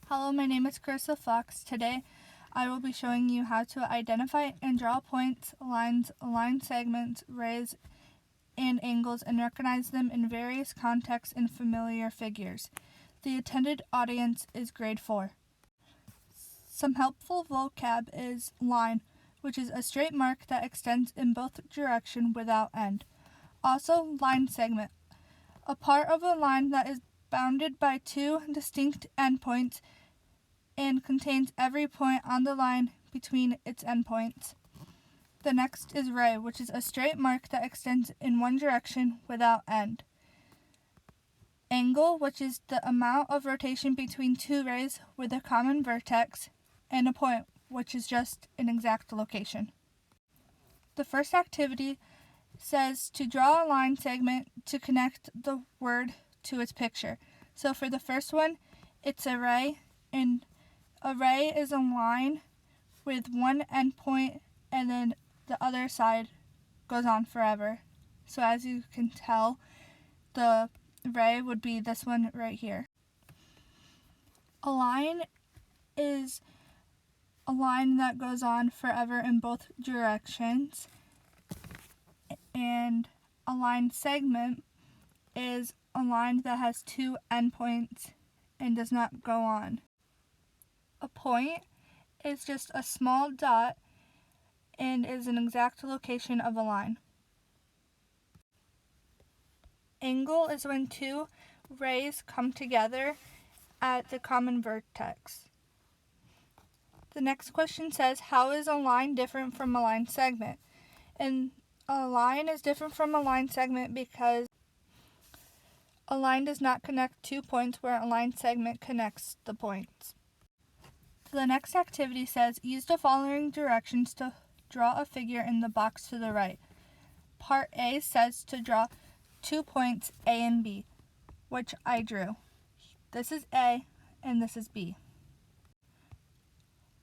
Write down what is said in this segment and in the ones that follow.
Hello, my name is Carissa Fox. Today I will be showing you how to identify and draw points, lines, line segments, rays, and angles and recognize them in various contexts and familiar figures. The intended audience is grade 4. Some helpful vocab is line, which is a straight mark that extends in both directions without end. Also, line segment, a part of a line that is bounded by two distinct endpoints and contains every point on the line between its endpoints. The next is ray, which is a straight mark that extends in one direction without end. Angle, which is the amount of rotation between two rays with a common vertex, and a point, which is just an exact location. The first activity says to draw a line segment to connect the word to its picture. So for the first one, it's a ray, and a ray is a line with one endpoint and then the other side goes on forever. So as you can tell, the ray would be this one right here. A line is a line that goes on forever in both directions, and a line segment is a line that has two endpoints and does not go on. A point is just a small dot and is an exact location of a line. Angle is when two rays come together at the common vertex. The next question says, how is a line different from a line segment? And a line is different from a line segment because a line does not connect two points where a line segment connects the points. The next activity says, use the following directions to draw a figure in the box to the right. Part A says to draw 2 points A and B, which I drew. This is A and this is B.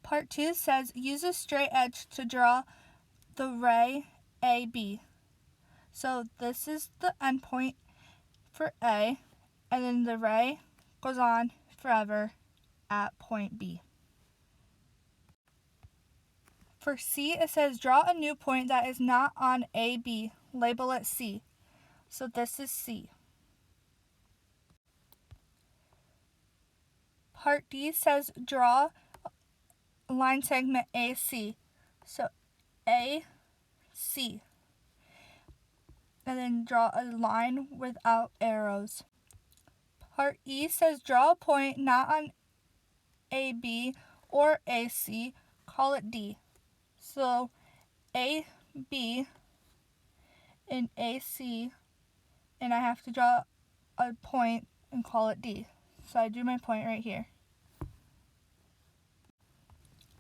Part 2 says use a straight edge to draw the ray AB. So this is the endpoint for A, and then the ray goes on forever at point B. For C, it says draw a new point that is not on AB. Label it C. So this is C. Part D says draw line segment AC. So AC. And then draw a line without arrows. Part E says draw a point not on AB or AC. Call it D. So AB and AC, and I have to draw a point and call it D. So I drew my point right here.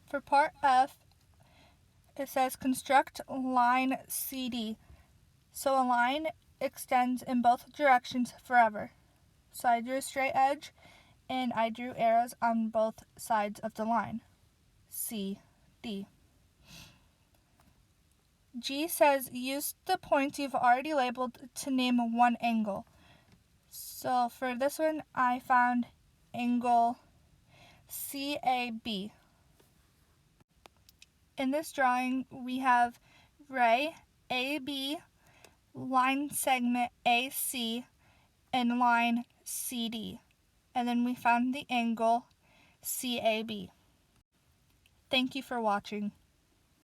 For part F, it says construct line CD. So a line extends in both directions forever. So I drew a straight edge and I drew arrows on both sides of the line. C, D. G says use the points you've already labeled to name one angle. So for this one, I found angle CAB. In this drawing, we have ray AB, line segment AC, and line CD. And then we found the angle CAB. Thank you for watching.